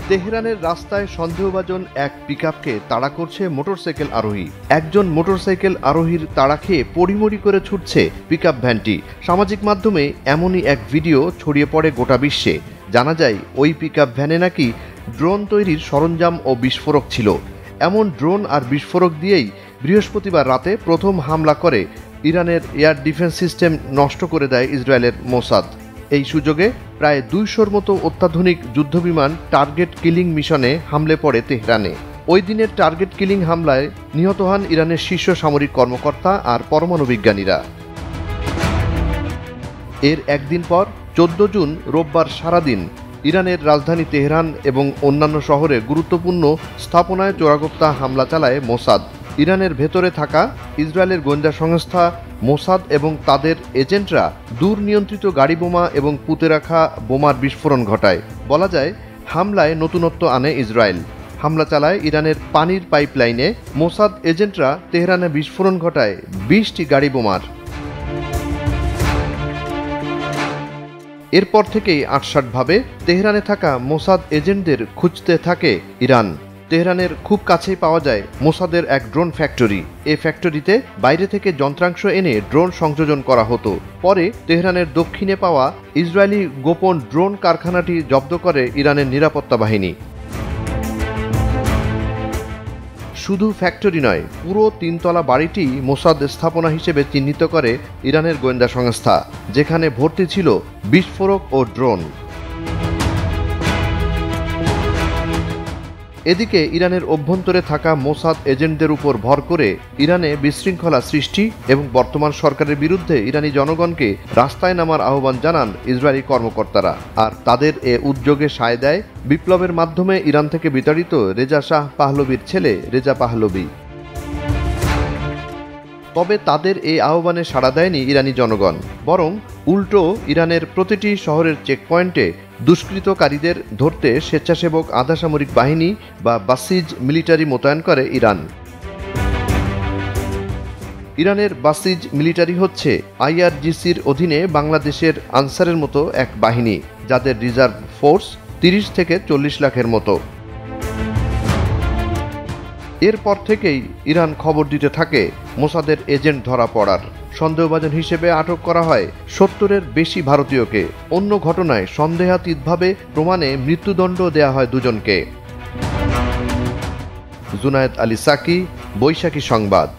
তেহরানের রাস্তায় সন্দেহভাজন এক পিকআপকে তাড়া করছে মোটরসাইকেল আরোহী। একজন মোটরসাইকেল আরোহীর তাড়া খেয়ে পড়িমড়ি করে ছুটছে পিকআপ ভ্যানটি। সামাজিক মাধ্যমে এমনই এক ভিডিও ছড়িয়ে পড়ে গোটা বিশ্বে। জানা যায় ওই পিকআপ ভ্যানে নাকি ড্রোন তৈরির সরঞ্জাম ও বিস্ফোরক ছিল। এমন ড্রোন আর বিস্ফোরক দিয়েই বৃহস্পতিবার রাতে প্রথম হামলা করে ইরানের এয়ার ডিফেন্স সিস্টেম নষ্ট করে দেয় ইসরায়েলের মোসাদ। এই সুযোগে প্রায় ২০০র মতো অত্যাধুনিক যুদ্ধবিমান টার্গেট কিলিং মিশনে হামলে পড়ে তেহরানে। ওই দিনের টার্গেট কিলিং হামলায় নিহত হন ইরানের শীর্ষ সামরিক কর্মকর্তা আর পরমাণু বিজ্ঞানীরা। এর একদিন পর ১৪ জুন রোববার সারাদিন ইরানের রাজধানী তেহরান এবং অন্যান্য শহরে গুরুত্বপূর্ণ স্থাপনায় চোরাগোপ্তা হামলা চালায় মোসাদ। ইরানের ভেতরে থাকা ইসরায়েলের গোয়েন্দা সংস্থা মোসাদ এবং তাদের এজেন্টরা দূর নিয়ন্ত্রিত গাড়ি বোমা এবং পুঁতে রাখা বোমার বিস্ফোরণ ঘটায়। বলা যায় হামলায় নতুনত্ব আনে ইসরায়েল। হামলা চালায় ইরানের পানির পাইপলাইনে। মোসাদ এজেন্টরা তেহরানে বিস্ফোরণ ঘটায় ২০টি গাড়ি বোমার। এরপর থেকেই আটসাঁটভাবে তেহরানে থাকা মোসাদ এজেন্টদের খুঁজতে থাকে ইরান। তেহরানের খুব কাছেই পাওয়া যায় মোসাদের এক ড্রোন ফ্যাক্টরি। এই ফ্যাক্টরিতে বাইরে থেকে যন্ত্রাংশ এনে ড্রোন সংযোজন করা হতো। পরে তেহরানের দক্ষিণে পাওয়া ইসরায়েলি গোপন ড্রোন কারখানাটি জব্দ করে ইরানের নিরাপত্তা বাহিনী। শুধু ফ্যাক্টরি নয়, পুরো ৩তলা বাড়িটি মোসাদ স্থাপনা হিসেবে চিহ্নিত করে ইরানের গোয়েন্দা সংস্থা, যেখানে ভর্তি ছিল বিস্ফোরক ও ড্রোন। এদিকে ইরানের অভ্যন্তরে থাকা মোসাদ এজেন্টদের উপর ভর করে ইরানে বিশৃঙ্খলা সৃষ্টি এবং বর্তমান সরকারের বিরুদ্ধে ইরানি জনগণকে রাস্তায় নামার আহ্বান জানান ইসরায়েলি কর্মকর্তারা। আর তাদের এ উদ্যোগে সায় দেয় বিপ্লবের মাধ্যমে ইরান থেকে বিতাড়িত রেজা শাহ পাহলভির ছেলে রেজা পাহলভি। তবে তাদের এই আহ্বানে সাড়া দেয়নি ইরানি জনগণ, বরং উল্টো ইরানের প্রতিটি শহরের চেকপয়েন্টে দুষ্কৃতকারীদের ধরতে স্বেচ্ছাসেবক আধা সামরিক বাহিনী বা বাসিজ মিলিটারি মোতায়েন করে ইরান। ইরানের বাসিজ মিলিটারি হচ্ছে আইআরজিসির অধীনে বাংলাদেশের আনসারের মতো এক বাহিনী, যাদের রিজার্ভ ফোর্স ৩০ থেকে ৪০ লাখের মতো। এরপর থেকেই ইরান খবর দিতে থাকে মোসাদের এজেন্ট ধরা পড়ার। সন্দেহভাজন হিসেবে আটক করা হয় ৭০-এর বেশি ভারতীয়কে। অন্য ঘটনায় সন্দেহাতীতভাবে প্রমাণে মৃত্যুদণ্ড দেয়া হয় দুজনকে। জুনায়েদ আলী সাকি, বৈশাখী সংবাদ।